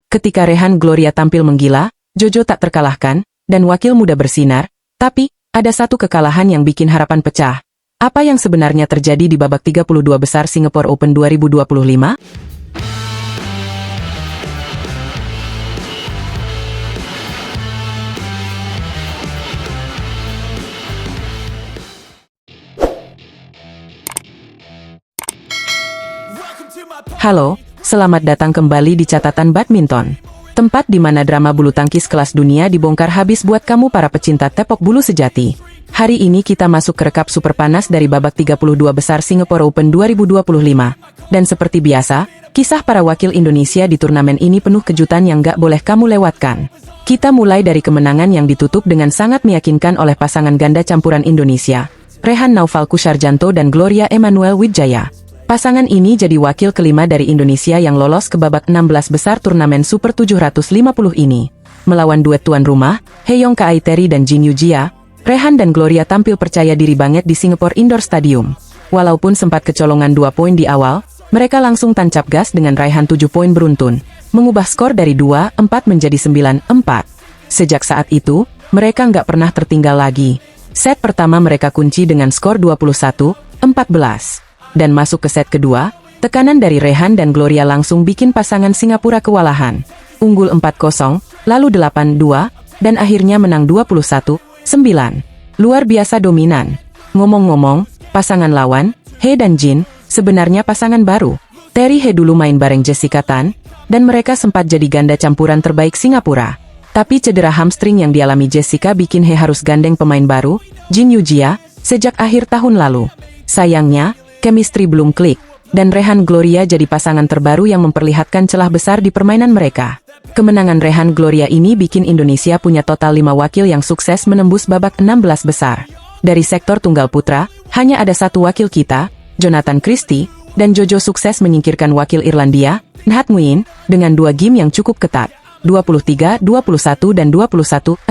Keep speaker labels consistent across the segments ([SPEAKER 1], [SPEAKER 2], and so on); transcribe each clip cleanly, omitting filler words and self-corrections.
[SPEAKER 1] Ketika Rehan Gloria tampil menggila, Jojo tak terkalahkan, dan wakil muda bersinar, tapi, ada satu kekalahan yang bikin harapan pecah. Apa yang sebenarnya terjadi di babak 32 besar Singapore Open 2025? Halo, selamat datang kembali di Catatan Badminton. Tempat di mana drama bulu tangkis kelas dunia dibongkar habis buat kamu para pecinta tepok bulu sejati. Hari ini kita masuk ke rekap super panas dari babak 32 besar Singapore Open 2025. Dan seperti biasa, kisah para wakil Indonesia di turnamen ini penuh kejutan yang gak boleh kamu lewatkan. Kita mulai dari kemenangan yang ditutup dengan sangat meyakinkan oleh pasangan ganda campuran Indonesia, Rehan Naufal Kusarjanto dan Gloria Emanuel Wijaya. Pasangan ini jadi wakil kelima dari Indonesia yang lolos ke babak 16 besar turnamen Super 750 ini. Melawan duet tuan rumah, Heyong Kaaiteri dan Jin Yujia, Rehan dan Gloria tampil percaya diri banget di Singapore Indoor Stadium. Walaupun sempat kecolongan 2 poin di awal, mereka langsung tancap gas dengan raihan 7 poin beruntun, mengubah skor dari 2-4 menjadi 9-4. Sejak saat itu, mereka nggak pernah tertinggal lagi. Set pertama mereka kunci dengan skor 21-14. Dan masuk ke set kedua, tekanan dari Rehan dan Gloria langsung bikin pasangan Singapura kewalahan. Unggul 4-0, lalu 8-2, dan akhirnya menang 21-9. Luar biasa dominan. Ngomong-ngomong, pasangan lawan, He dan Jin, sebenarnya pasangan baru. Terry He dulu main bareng Jessica Tan, dan mereka sempat jadi ganda campuran terbaik Singapura. Tapi cedera hamstring yang dialami Jessica bikin He harus gandeng pemain baru, Jin Yujia, sejak akhir tahun lalu. Sayangnya, chemistry belum klik, dan Rehan Gloria jadi pasangan terbaru yang memperlihatkan celah besar di permainan mereka. Kemenangan Rehan Gloria ini bikin Indonesia punya total 5 wakil yang sukses menembus babak 16 besar. Dari sektor tunggal putra, hanya ada satu wakil kita, Jonathan Christie, dan Jojo sukses menyingkirkan wakil Irlandia, Nhat Nguyen, dengan 2 game yang cukup ketat, 23-21 dan 21-16.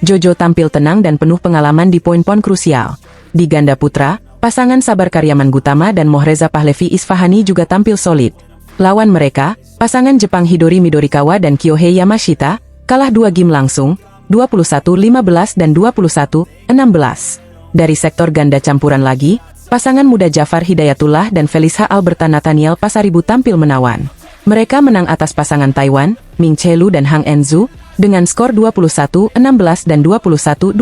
[SPEAKER 1] Jojo tampil tenang dan penuh pengalaman di poin-poin krusial. Di ganda putra, pasangan Sabar Karyaman Gutama dan Mohreza Pahlavi Isfahani juga tampil solid. Lawan mereka, pasangan Jepang Hidori Midorikawa dan Kyohei Yamashita, kalah 2 game langsung, 21-15 dan 21-16. Dari sektor ganda campuran lagi, pasangan muda Jafar Hidayatullah dan Felicia Alberta Nathaniel Pasaribu tampil menawan. Mereka menang atas pasangan Taiwan, Ming Chelu dan Hang Enzu, dengan skor 21-16 dan 21-12.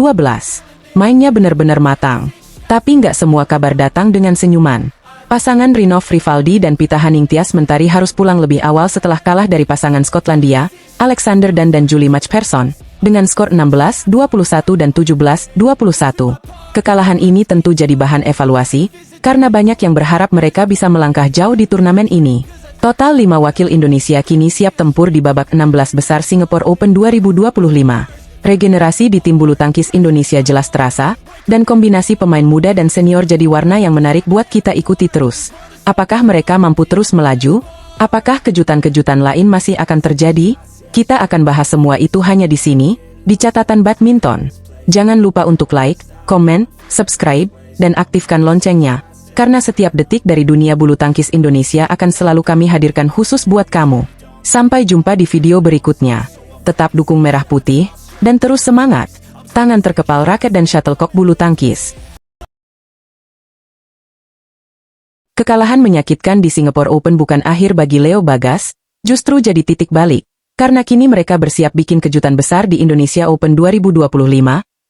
[SPEAKER 1] Mainnya benar-benar matang. Tapi nggak semua kabar datang dengan senyuman. Pasangan Rinov Rivaldi dan Pita Haningtyas Mentari harus pulang lebih awal setelah kalah dari pasangan Skotlandia, Alexander dan Julie Matchperson, dengan skor 16-21 dan 17-21. Kekalahan ini tentu jadi bahan evaluasi, karena banyak yang berharap mereka bisa melangkah jauh di turnamen ini. Total 5 wakil Indonesia kini siap tempur di babak 16 besar Singapore Open 2025. Regenerasi di tim bulu tangkis Indonesia jelas terasa, dan kombinasi pemain muda dan senior jadi warna yang menarik buat kita ikuti terus. Apakah mereka mampu terus melaju? Apakah kejutan-kejutan lain masih akan terjadi? Kita akan bahas semua itu hanya di sini, di Catatan Badminton. Jangan lupa untuk like, komen, subscribe, dan aktifkan loncengnya, karena setiap detik dari dunia bulu tangkis Indonesia akan selalu kami hadirkan khusus buat kamu. Sampai jumpa di video berikutnya. Tetap dukung Merah Putih, dan terus semangat. Tangan terkepal raket dan shuttlecock bulu tangkis. Kekalahan menyakitkan di Singapore Open bukan akhir bagi Leo Bagas, justru jadi titik balik. Karena kini mereka bersiap bikin kejutan besar di Indonesia Open 2025,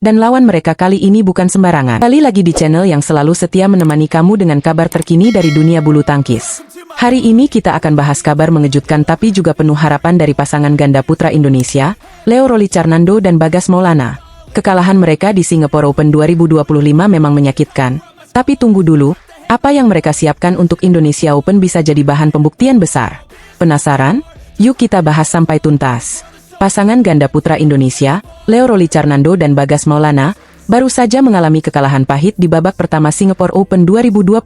[SPEAKER 1] dan lawan mereka kali ini bukan sembarangan. Kali lagi di channel yang selalu setia menemani kamu dengan kabar terkini dari dunia bulu tangkis. Hari ini kita akan bahas kabar mengejutkan tapi juga penuh harapan dari pasangan ganda putra Indonesia, Leo Rolicarnando dan Bagas Maulana. Kekalahan mereka di Singapore Open 2025 memang menyakitkan, tapi tunggu dulu, apa yang mereka siapkan untuk Indonesia Open bisa jadi bahan pembuktian besar. Penasaran? Yuk kita bahas sampai tuntas. Pasangan ganda putra Indonesia, Leo Rolicarnando dan Bagas Maulana, baru saja mengalami kekalahan pahit di babak pertama Singapore Open 2025.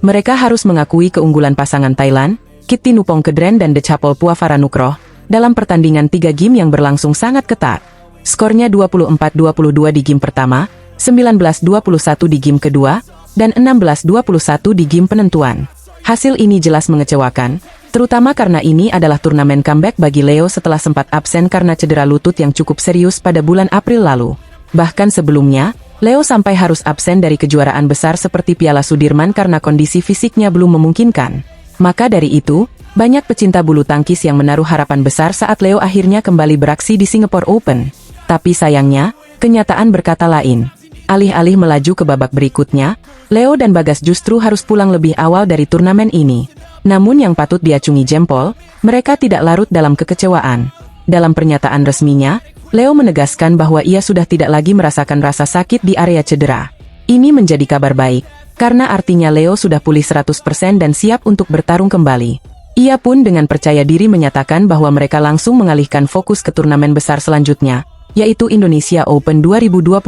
[SPEAKER 1] Mereka harus mengakui keunggulan pasangan Thailand, Kittinupong Kedren dan Dechapol Puavaranukroh, dalam pertandingan 3 game yang berlangsung sangat ketat. Skornya 24-22 di game pertama, 19-21 di game kedua, dan 16-21 di game penentuan. Hasil ini jelas mengecewakan, Terutama karena ini adalah turnamen comeback bagi Leo setelah sempat absen karena cedera lutut yang cukup serius pada bulan April lalu. Bahkan sebelumnya, Leo sampai harus absen dari kejuaraan besar seperti Piala Sudirman karena kondisi fisiknya belum memungkinkan. Maka dari itu, banyak pecinta bulu tangkis yang menaruh harapan besar saat Leo akhirnya kembali beraksi di Singapore Open. Tapi sayangnya, kenyataan berkata lain. Alih-alih melaju ke babak berikutnya, Leo dan Bagas justru harus pulang lebih awal dari turnamen ini. Namun yang patut diacungi jempol, mereka tidak larut dalam kekecewaan. Dalam pernyataan resminya, Leo menegaskan bahwa ia sudah tidak lagi merasakan rasa sakit di area cedera. Ini menjadi kabar baik, karena artinya Leo sudah pulih 100% dan siap untuk bertarung kembali. Ia pun dengan percaya diri menyatakan bahwa mereka langsung mengalihkan fokus ke turnamen besar selanjutnya, yaitu Indonesia Open 2025.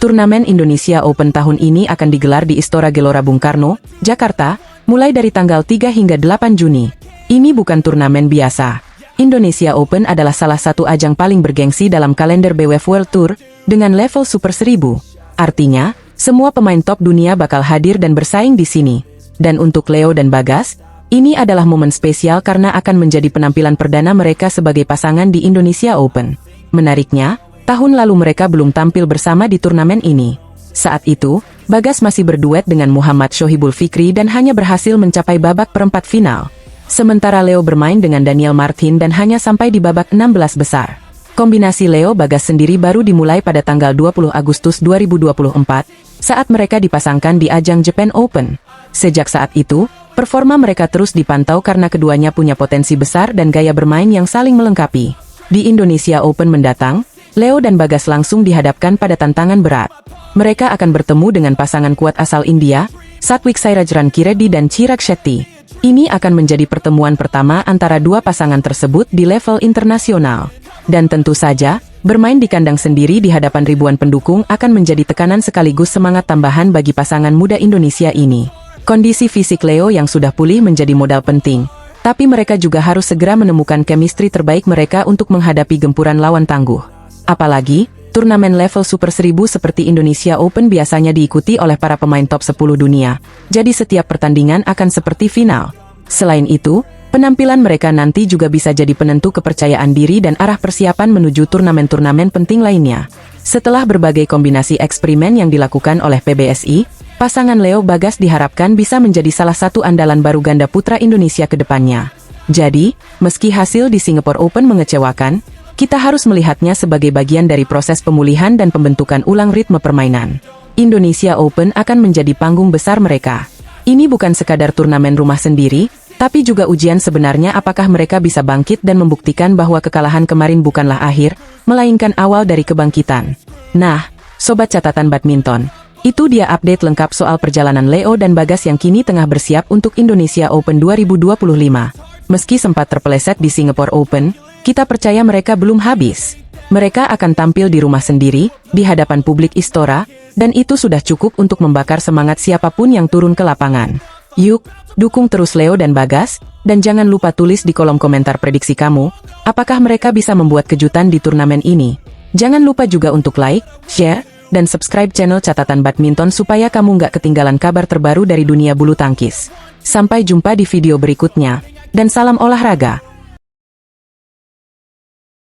[SPEAKER 1] Turnamen Indonesia Open tahun ini akan digelar di Istora Gelora Bung Karno, Jakarta, mulai dari tanggal 3 hingga 8 Juni. Ini bukan turnamen biasa. Indonesia Open adalah salah satu ajang paling bergengsi dalam kalender BWF World Tour, dengan level Super 1000. Artinya, semua pemain top dunia bakal hadir dan bersaing di sini. Dan untuk Leo dan Bagas, ini adalah momen spesial karena akan menjadi penampilan perdana mereka sebagai pasangan di Indonesia Open. Menariknya, tahun lalu mereka belum tampil bersama di turnamen ini. Saat itu, Bagas masih berduet dengan Muhammad Shohibul Fikri dan hanya berhasil mencapai babak perempat final. Sementara Leo bermain dengan Daniel Martin dan hanya sampai di babak 16 besar. Kombinasi Leo Bagas sendiri baru dimulai pada tanggal 20 Agustus 2024, saat mereka dipasangkan di ajang Japan Open. Sejak saat itu, performa mereka terus dipantau karena keduanya punya potensi besar dan gaya bermain yang saling melengkapi. Di Indonesia Open mendatang, Leo dan Bagas langsung dihadapkan pada tantangan berat. Mereka akan bertemu dengan pasangan kuat asal India, Satwik Sairaj Rankireddy dan Chirag Shetty. Ini akan menjadi pertemuan pertama antara dua pasangan tersebut di level internasional. Dan tentu saja, bermain di kandang sendiri di hadapan ribuan pendukung akan menjadi tekanan sekaligus semangat tambahan bagi pasangan muda Indonesia ini. Kondisi fisik Leo yang sudah pulih menjadi modal penting, tapi mereka juga harus segera menemukan chemistry terbaik mereka untuk menghadapi gempuran lawan tangguh. Apalagi, turnamen level Super 1000 seperti Indonesia Open biasanya diikuti oleh para pemain top 10 dunia, jadi setiap pertandingan akan seperti final. Selain itu, penampilan mereka nanti juga bisa jadi penentu kepercayaan diri dan arah persiapan menuju turnamen-turnamen penting lainnya. Setelah berbagai kombinasi eksperimen yang dilakukan oleh PBSI, pasangan Leo Bagas diharapkan bisa menjadi salah satu andalan baru ganda putra Indonesia ke depannya. Jadi, meski hasil di Singapore Open mengecewakan, kita harus melihatnya sebagai bagian dari proses pemulihan dan pembentukan ulang ritme permainan. Indonesia Open akan menjadi panggung besar mereka. Ini bukan sekadar turnamen rumah sendiri, tapi juga ujian sebenarnya apakah mereka bisa bangkit dan membuktikan bahwa kekalahan kemarin bukanlah akhir, melainkan awal dari kebangkitan. Nah, Sobat Catatan Badminton, itu dia update lengkap soal perjalanan Leo dan Bagas yang kini tengah bersiap untuk Indonesia Open 2025. Meski sempat terpeleset di Singapore Open, kita percaya mereka belum habis. Mereka akan tampil di rumah sendiri, di hadapan publik Istora, dan itu sudah cukup untuk membakar semangat siapapun yang turun ke lapangan. Yuk, dukung terus Leo dan Bagas, dan jangan lupa tulis di kolom komentar prediksi kamu, apakah mereka bisa membuat kejutan di turnamen ini. Jangan lupa juga untuk like, share, dan subscribe channel Catatan Badminton supaya kamu nggak ketinggalan kabar terbaru dari dunia bulu tangkis. Sampai jumpa di video berikutnya, dan salam olahraga.